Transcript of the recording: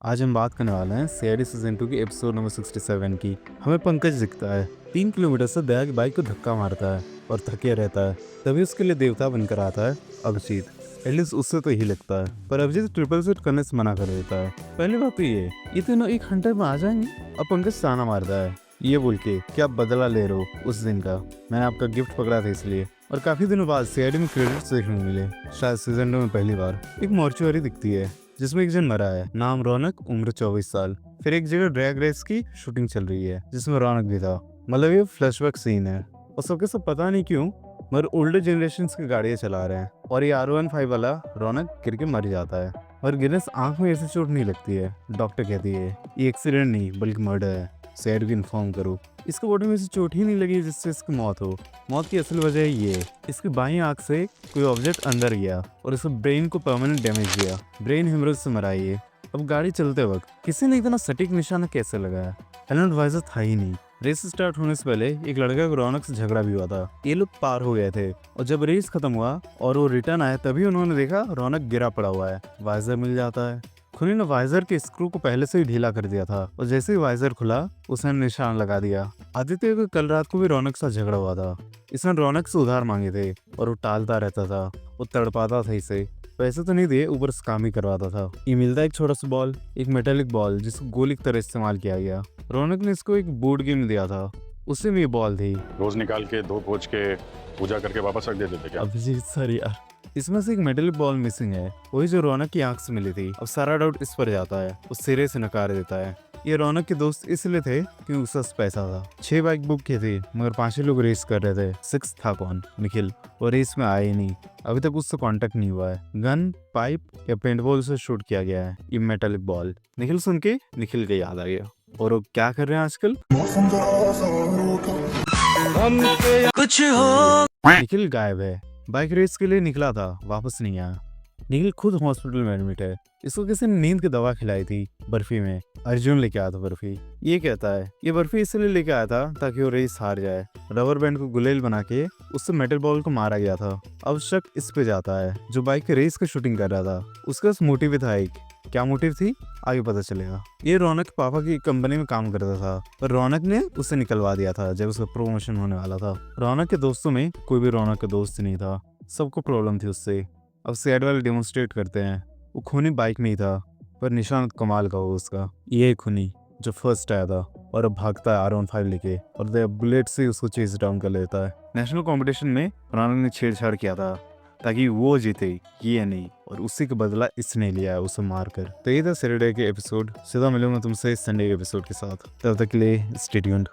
आज हम बात करने वाले हैं सीआईडी सीजन 2 की एपिसोड नंबर 67 की। हमें पंकज दिखता है 3 किलोमीटर से दया की बाइक को धक्का मारता है और थके रहता है। तभी उसके लिए देवता बनकर आता है अभिजीत। एटलीस्ट उससे तो ही लगता है, पर अभिजीत ट्रिपल सेट करने से मना कर देता है। पहली बात तो ये तीनों एक हंटर में आ जाएंगे। अब पंकज ताना मारता है ये बोल के कि आप बदला ले रहे हो उस दिन का, मैंने आपका गिफ्ट पकड़ा था इसलिए। और काफी दिनों बाद सीआईडी में क्रेडिट्स देखने को मिले, शायद सीजन 2 में पहली बार। एक मॉर्चुअरी दिखती है जिसमें एक जन मरा है, नाम रौनक, उम्र 24 साल। फिर एक जगह ड्रैग रेस की शूटिंग चल रही है जिसमें रौनक भी था। मतलब ये फ्लैशबैक सीन है और सबके सब पता नहीं क्यों मगर ओल्डर जनरेशन की गाड़ियां चला रहे हैं और ये R15 वाला रौनक गिर के मर जाता है। और गिरने से आंख में ऐसी चोट नहीं लगती है। डॉक्टर कहती है ये एक्सीडेंट नहीं बल्कि मर्डर है, सैड को इन्फॉर्म करो। इसके बॉडी में ऐसी चोट ही नहीं लगी जिससे इसकी मौत हो। मौत की असल वजह ये इसकी बाईं आंख से कोई ऑब्जेक्ट अंदर गया और इसके ब्रेन को परमानेंट डैमेज दिया। ब्रेन हेमरेज से मरा ये। अब गाड़ी चलते वक्त किसी ने इतना सटीक निशाना कैसे लगाया? हेलमेट वाइजर था ही नहीं। रेस स्टार्ट होने से पहले एक लड़का को रौनक से झगड़ा भी हुआ था। ये लोग पार हो गए थे और जब रेस खत्म हुआ और वो रिटर्न आया तभी उन्होंने देखा रौनक गिरा पड़ा हुआ है। वाइजर मिल जाता है। खुनी ने वाइजर के स्क्रू को पहले से ही ढीला कर दिया था और जैसे ही वाइजर खुला उसने निशान लगा दिया। आदित्य को कल रात को भी रौनक से झगड़ा हुआ था। इसने रौनक से उधार मांगे थे और वो टालता रहता था, वो तड़पाता था इसे। पैसे तो नहीं दिए, ऊपर से काम ही करवाता था। ये मिलता है एक छोटा सा बॉल, एक मेटेलिक बॉल जिसको गोली की तरह इस्तेमाल किया गया। रौनक ने इसको एक बोर्ड गेम दिया था, उससे भी ये बॉल थी। रोज निकाल के धो पोछ के पूजा करके वापस रख देते थे क्या? अभिजीत सर यार, इसमें से एक मेटल बॉल मिसिंग है, वही जो रौनक की आंख से मिली थी। अब सारा डाउट इस पर जाता है, वो सिरे से नकार देता है। ये रौनक के दोस्त इसलिए थे क्योंकि उसके पास पैसा था। 6 बाइक बुक की थी मगर 5 लोग रेस कर रहे थे। 6 था कौन? निखिल। और रेस में आया ही नहीं, अभी तक उससे कांटेक्ट नहीं हुआ है। गन, पाइप या पेंट बॉल से शूट किया गया है ये मेटालिक बॉल। निखिल सुन के निखिल के याद आ गया। और वो क्या कर रहे हैं आजकल? कुछ हो निखिल गायब है। बाइक रेस के लिए निकला था, वापस नहीं आया। निखिल खुद हॉस्पिटल में एडमिट है। इसको किसी ने नींद की दवा खिलाई थी बर्फी में। अर्जुन लेके आया था बर्फी। ये कहता है ये बर्फी इसलिए लेके आया था ताकि वो रेस हार जाए। रबर बैंड को गुलेल बना के उससे मेटल बॉल को मारा गया था। अब शक इस पे जाता है जो बाइक के रेस की शूटिंग कर रहा था। उसका मोटिव भी था एक। क्या मोटिव थी आगे पता चलेगा। ये रौनक पापा की कंपनी में काम करता था पर रौनक ने उसे निकलवा दिया था जब उसका प्रमोशन होने वाला था। रौनक के दोस्तों में कोई भी रौनक का दोस्त नहीं था, सबको प्रॉब्लम थी उससे। अब सैड वाले डेमोन्स्ट्रेट करते हैं। वो खूनी बाइक में ही था पर निशान कमाल का हो उसका। ये खूनी जो फर्स्ट आया था और अब भागता है R15 लेके और द बुलेट से उसको चेस डाउन कर लेता है। नेशनल कंपटीशन में रौनक ने छेड़छाड़ किया था ताकि वो जीते, ये नहीं, और उसी का बदला इसने लिया है उसे मारकर। तो ये था सैटरडे के एपिसोड। सीधा मिलूंगा तुमसे संडे के एपिसोड के साथ। तब तक के लिए स्टे ट्यून्ड।